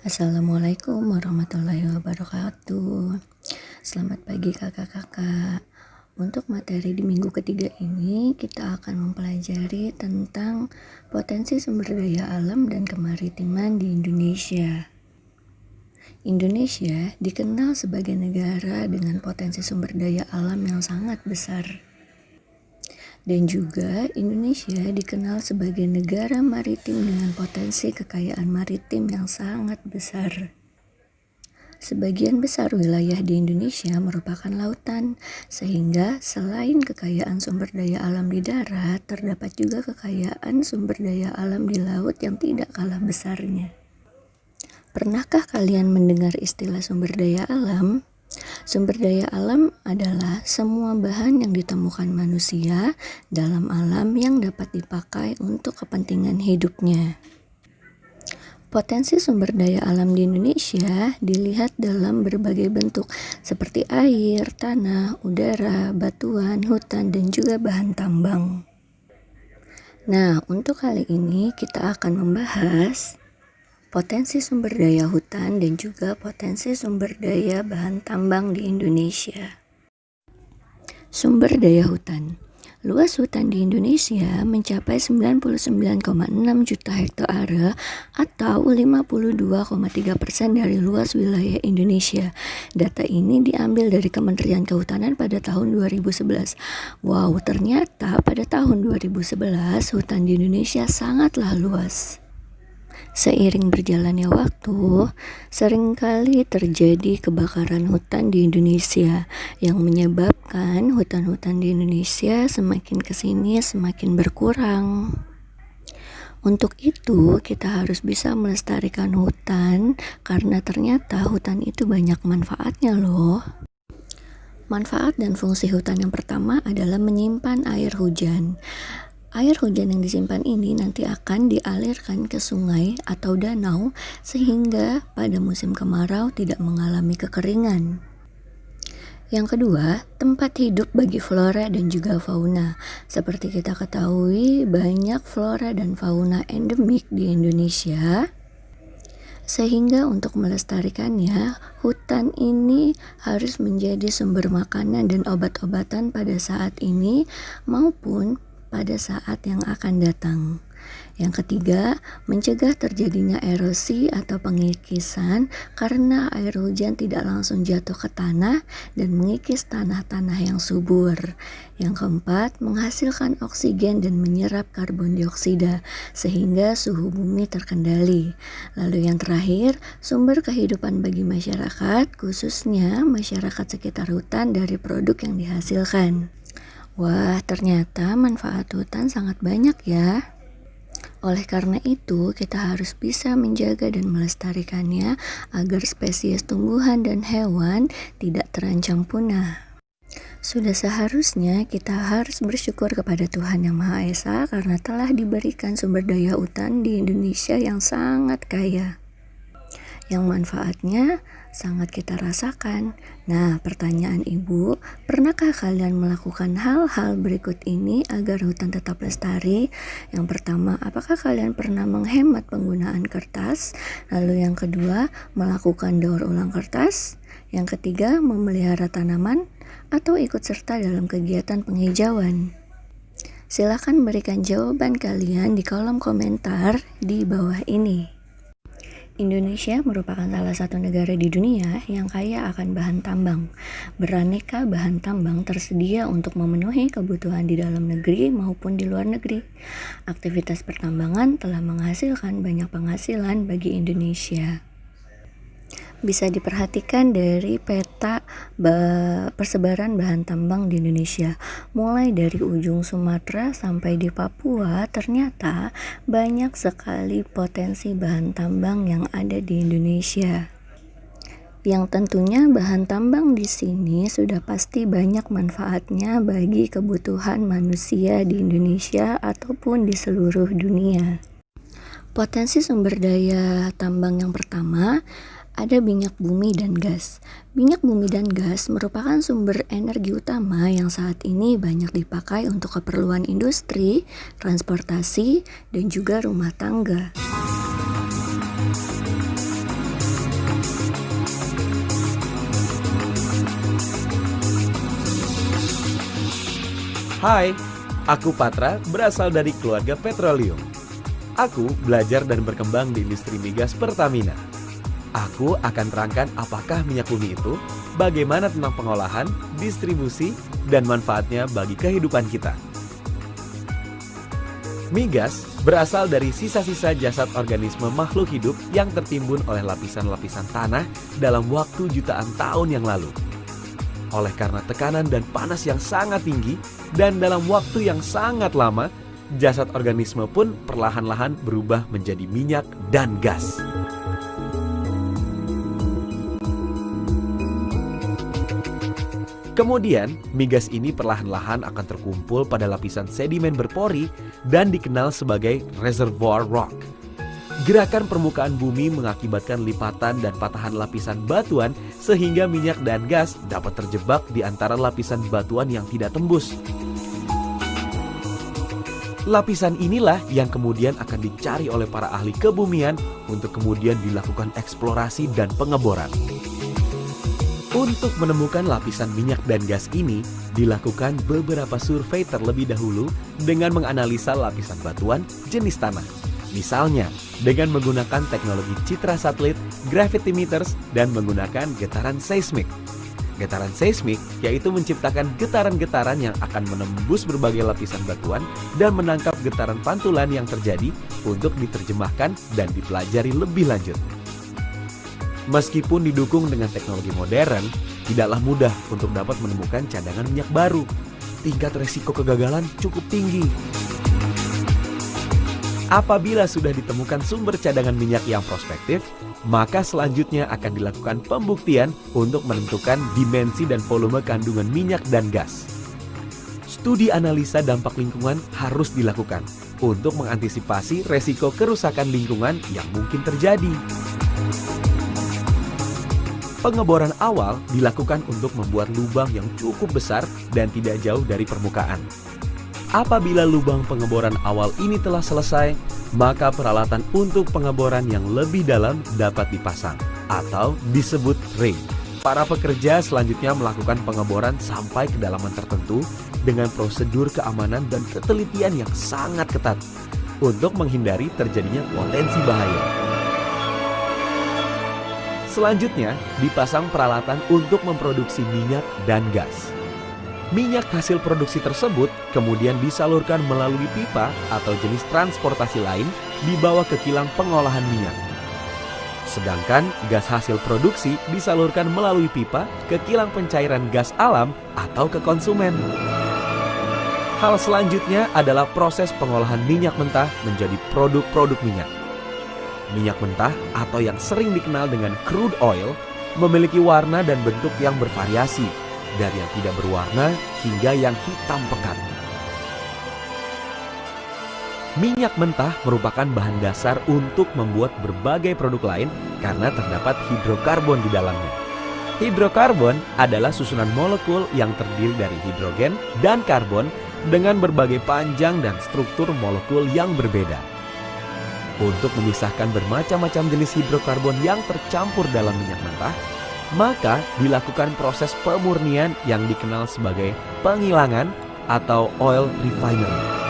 Assalamualaikum warahmatullahi wabarakatuh. Selamat pagi kakak-kakak. Untuk materi di minggu ketiga ini kita akan mempelajari tentang potensi sumber daya alam dan kemaritiman di Indonesia. Indonesia dikenal sebagai negara dengan potensi sumber daya alam yang sangat besar. Dan juga Indonesia dikenal sebagai negara maritim dengan potensi kekayaan maritim yang sangat besar. Sebagian besar wilayah di Indonesia merupakan lautan, sehingga selain kekayaan sumber daya alam di darat, terdapat juga kekayaan sumber daya alam di laut yang tidak kalah besarnya. Pernahkah kalian mendengar istilah sumber daya alam? Sumber daya alam adalah semua bahan yang ditemukan manusia dalam alam yang dapat dipakai untuk kepentingan hidupnya. Potensi sumber daya alam di Indonesia dilihat dalam berbagai bentuk seperti air, tanah, udara, batuan, hutan, dan juga bahan tambang. Nah, untuk kali ini kita akan membahas potensi sumber daya hutan dan juga potensi sumber daya bahan tambang di Indonesia. Sumber daya hutan. Luas hutan di Indonesia mencapai 99,6 juta hektare atau 52,3% dari luas wilayah Indonesia. Data ini diambil dari Kementerian Kehutanan pada tahun 2011. Wow, ternyata pada tahun 2011 hutan di Indonesia sangatlah luas. Seiring berjalannya waktu, seringkali terjadi kebakaran hutan di Indonesia yang menyebabkan hutan-hutan di Indonesia semakin kesini semakin berkurang. Untuk itu, kita harus bisa melestarikan hutan karena ternyata hutan itu banyak manfaatnya loh. Manfaat dan fungsi hutan yang pertama adalah menyimpan air hujan. Air hujan yang disimpan ini nanti akan dialirkan ke sungai atau danau sehingga pada musim kemarau tidak mengalami kekeringan. Yang kedua, tempat hidup bagi flora dan juga fauna. Seperti kita ketahui, banyak flora dan fauna endemik di Indonesia. Sehingga untuk melestarikannya, hutan ini harus menjadi sumber makanan dan obat-obatan pada saat ini maupun pada saat yang akan datang. Yang ketiga, mencegah terjadinya erosi atau pengikisan karena air hujan tidak langsung jatuh ke tanah dan mengikis tanah-tanah yang subur. Yang keempat, menghasilkan oksigen dan menyerap karbon dioksida sehingga suhu bumi terkendali. Lalu yang terakhir, sumber kehidupan bagi masyarakat, khususnya masyarakat sekitar hutan dari produk yang dihasilkan. Wah, ternyata manfaat hutan sangat banyak ya. Oleh karena itu, kita harus bisa menjaga dan melestarikannya agar spesies tumbuhan dan hewan tidak terancam punah. Sudah seharusnya kita harus bersyukur kepada Tuhan Yang Maha Esa karena telah diberikan sumber daya hutan di Indonesia yang sangat kaya, yang manfaatnya sangat kita rasakan. Nah, pertanyaan Ibu, pernahkah kalian melakukan hal-hal berikut ini agar hutan tetap lestari? Yang pertama, apakah kalian pernah menghemat penggunaan kertas? Lalu yang kedua, melakukan daur ulang kertas? Yang ketiga, memelihara tanaman? Atau ikut serta dalam kegiatan penghijauan? Silakan berikan jawaban kalian di kolom komentar di bawah ini. Indonesia merupakan salah satu negara di dunia yang kaya akan bahan tambang. Beraneka bahan tambang tersedia untuk memenuhi kebutuhan di dalam negeri maupun di luar negeri. Aktivitas pertambangan telah menghasilkan banyak penghasilan bagi Indonesia. Bisa diperhatikan dari peta persebaran bahan tambang di Indonesia. Mulai dari ujung Sumatera sampai di Papua, ternyata banyak sekali potensi bahan tambang yang ada di Indonesia. Yang tentunya bahan tambang di sini sudah pasti banyak manfaatnya bagi kebutuhan manusia di Indonesia ataupun di seluruh dunia. Potensi sumber daya tambang yang pertama, ada minyak bumi dan gas. Minyak bumi dan gas merupakan sumber energi utama yang saat ini banyak dipakai untuk keperluan industri, transportasi, dan juga rumah tangga. Hai, aku Patra, berasal dari keluarga petroleum. Aku belajar dan berkembang di industri migas Pertamina. Aku akan terangkan apakah minyak bumi itu, bagaimana tentang pengolahan, distribusi, dan manfaatnya bagi kehidupan kita. Migas berasal dari sisa-sisa jasad organisme makhluk hidup yang tertimbun oleh lapisan-lapisan tanah dalam waktu jutaan tahun yang lalu. Oleh karena tekanan dan panas yang sangat tinggi dan dalam waktu yang sangat lama, jasad organisme pun perlahan-lahan berubah menjadi minyak dan gas. Kemudian, migas ini perlahan-lahan akan terkumpul pada lapisan sedimen berpori dan dikenal sebagai reservoir rock. Gerakan permukaan bumi mengakibatkan lipatan dan patahan lapisan batuan sehingga minyak dan gas dapat terjebak di antara lapisan batuan yang tidak tembus. Lapisan inilah yang kemudian akan dicari oleh para ahli kebumian untuk kemudian dilakukan eksplorasi dan pengeboran. Untuk menemukan lapisan minyak dan gas ini, dilakukan beberapa survei terlebih dahulu dengan menganalisa lapisan batuan jenis tanah. Misalnya, dengan menggunakan teknologi citra satelit, gravitimeters, dan menggunakan getaran seismik. Getaran seismik yaitu menciptakan getaran-getaran yang akan menembus berbagai lapisan batuan dan menangkap getaran pantulan yang terjadi untuk diterjemahkan dan dipelajari lebih lanjut. Meskipun didukung dengan teknologi modern, tidaklah mudah untuk dapat menemukan cadangan minyak baru. Tingkat resiko kegagalan cukup tinggi. Apabila sudah ditemukan sumber cadangan minyak yang prospektif, maka selanjutnya akan dilakukan pembuktian untuk menentukan dimensi dan volume kandungan minyak dan gas. Studi analisa dampak lingkungan harus dilakukan untuk mengantisipasi resiko kerusakan lingkungan yang mungkin terjadi. Pengeboran awal dilakukan untuk membuat lubang yang cukup besar dan tidak jauh dari permukaan. Apabila lubang pengeboran awal ini telah selesai, maka peralatan untuk pengeboran yang lebih dalam dapat dipasang atau disebut rig. Para pekerja selanjutnya melakukan pengeboran sampai kedalaman tertentu dengan prosedur keamanan dan ketelitian yang sangat ketat untuk menghindari terjadinya potensi bahaya. Selanjutnya, dipasang peralatan untuk memproduksi minyak dan gas. Minyak hasil produksi tersebut kemudian disalurkan melalui pipa atau jenis transportasi lain dibawa ke kilang pengolahan minyak. Sedangkan gas hasil produksi disalurkan melalui pipa ke kilang pencairan gas alam atau ke konsumen. Hal selanjutnya adalah proses pengolahan minyak mentah menjadi produk-produk minyak. Minyak mentah atau yang sering dikenal dengan crude oil memiliki warna dan bentuk yang bervariasi, dari yang tidak berwarna hingga yang hitam pekat. Minyak mentah merupakan bahan dasar untuk membuat berbagai produk lain karena terdapat hidrokarbon di dalamnya. Hidrokarbon adalah susunan molekul yang terdiri dari hidrogen dan karbon dengan berbagai panjang dan struktur molekul yang berbeda. Untuk memisahkan bermacam-macam jenis hidrokarbon yang tercampur dalam minyak mentah, maka dilakukan proses pemurnian yang dikenal sebagai penghilangan atau oil refinery.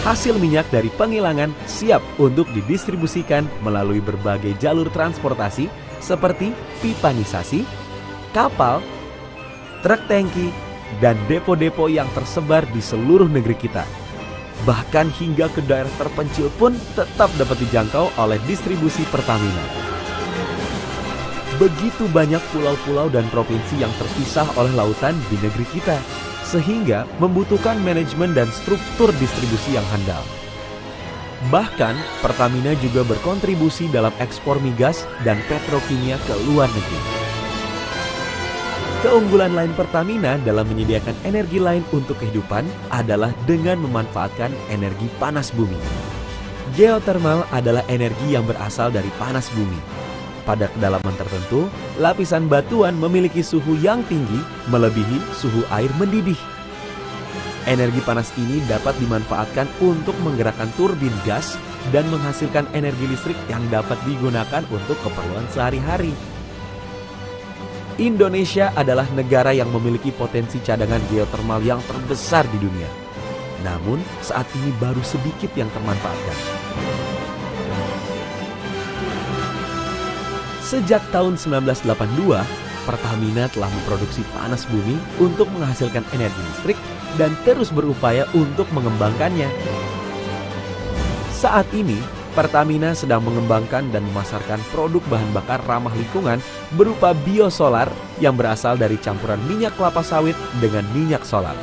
Hasil minyak dari penghilangan siap untuk didistribusikan melalui berbagai jalur transportasi seperti pipanisasi, kapal, truk tangki, dan depo-depo yang tersebar di seluruh negeri kita. Bahkan hingga ke daerah terpencil pun tetap dapat dijangkau oleh distribusi Pertamina. Begitu banyak pulau-pulau dan provinsi yang terpisah oleh lautan di negeri kita, sehingga membutuhkan manajemen dan struktur distribusi yang handal. Bahkan, Pertamina juga berkontribusi dalam ekspor migas dan petrokimia ke luar negeri. Keunggulan lain Pertamina dalam menyediakan energi lain untuk kehidupan adalah dengan memanfaatkan energi panas bumi. Geothermal adalah energi yang berasal dari panas bumi. Pada kedalaman tertentu, lapisan batuan memiliki suhu yang tinggi melebihi suhu air mendidih. Energi panas ini dapat dimanfaatkan untuk menggerakkan turbin gas dan menghasilkan energi listrik yang dapat digunakan untuk keperluan sehari-hari. Indonesia adalah negara yang memiliki potensi cadangan geothermal yang terbesar di dunia. Namun, saat ini baru sedikit yang termanfaatkan. Sejak tahun 1982, Pertamina telah memproduksi panas bumi untuk menghasilkan energi listrik dan terus berupaya untuk mengembangkannya. Saat ini, Pertamina sedang mengembangkan dan memasarkan produk bahan bakar ramah lingkungan berupa biosolar yang berasal dari campuran minyak kelapa sawit dengan minyak solar.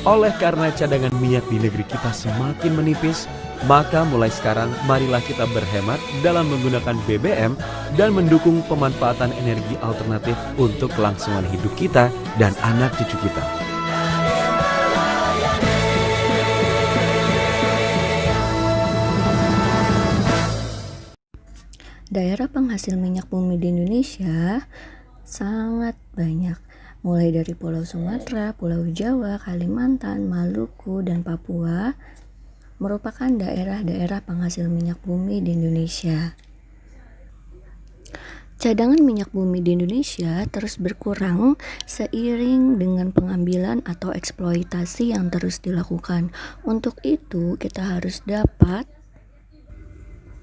Oleh karena cadangan minyak di negeri kita semakin menipis, maka mulai sekarang marilah kita berhemat dalam menggunakan BBM dan mendukung pemanfaatan energi alternatif untuk kelangsungan hidup kita dan anak cucu kita. Daerah penghasil minyak bumi di Indonesia sangat banyak, mulai dari Pulau Sumatera, Pulau Jawa, Kalimantan, Maluku, dan Papua merupakan daerah-daerah penghasil minyak bumi di Indonesia. Cadangan minyak bumi di Indonesia terus berkurang seiring dengan pengambilan atau eksploitasi yang terus dilakukan. Untuk itu, kita harus dapat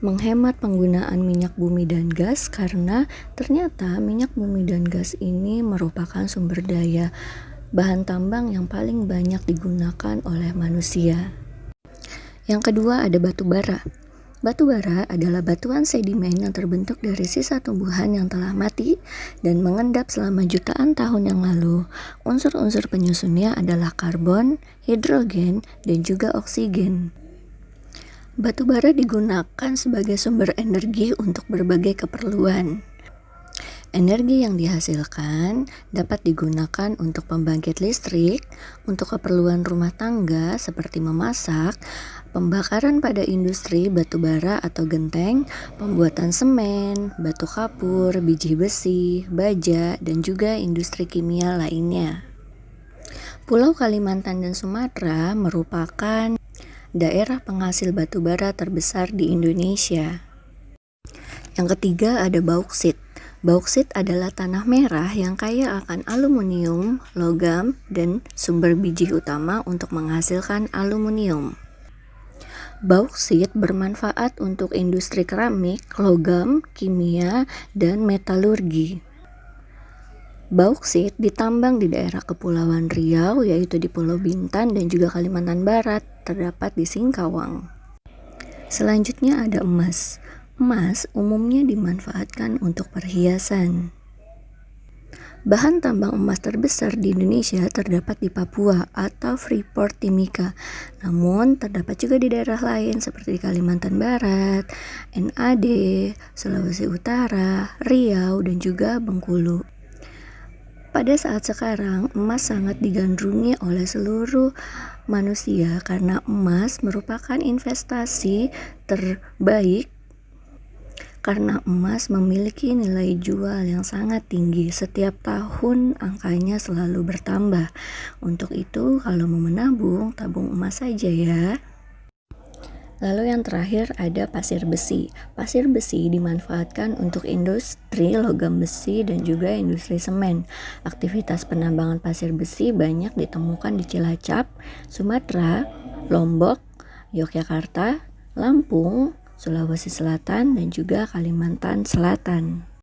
menghemat penggunaan minyak bumi dan gas karena ternyata minyak bumi dan gas ini merupakan sumber daya bahan tambang yang paling banyak digunakan oleh manusia. Yang kedua ada batu bara. Batu bara adalah batuan sedimen yang terbentuk dari sisa tumbuhan yang telah mati dan mengendap selama jutaan tahun yang lalu. Unsur-unsur penyusunnya adalah karbon, hidrogen, dan juga oksigen. Batu bara digunakan sebagai sumber energi untuk berbagai keperluan. Energi yang dihasilkan dapat digunakan untuk pembangkit listrik, untuk keperluan rumah tangga seperti memasak, pembakaran pada industri batu bara atau genteng, pembuatan semen, batu kapur, biji besi, baja, dan juga industri kimia lainnya. Pulau Kalimantan dan Sumatera merupakan daerah penghasil batu bara terbesar di Indonesia. Yang ketiga ada bauksit. Bauksit adalah tanah merah yang kaya akan aluminium, logam, dan sumber biji utama untuk menghasilkan aluminium. Bauksit bermanfaat untuk industri keramik, logam, kimia, dan metalurgi. Bauksit ditambang di daerah Kepulauan Riau, yaitu di Pulau Bintan dan juga Kalimantan Barat, terdapat di Singkawang. Selanjutnya ada emas. Emas umumnya dimanfaatkan untuk perhiasan. Bahan tambang emas terbesar di Indonesia terdapat di Papua atau Freeport Timika. Namun terdapat juga di daerah lain seperti di Kalimantan Barat, NAD, Sulawesi Utara, Riau, dan juga Bengkulu. Pada saat sekarang, emas sangat digandrungi oleh seluruh manusia karena emas merupakan investasi terbaik karena emas memiliki nilai jual yang sangat tinggi. Setiap tahun angkanya selalu bertambah. Untuk itu, kalau mau menabung, tabung emas saja ya. Lalu yang terakhir ada pasir besi. Pasir besi dimanfaatkan untuk industri logam besi dan juga industri semen. Aktivitas penambangan pasir besi banyak ditemukan di Cilacap, Sumatera, Lombok, Yogyakarta, Lampung, Sulawesi Selatan, dan juga Kalimantan Selatan.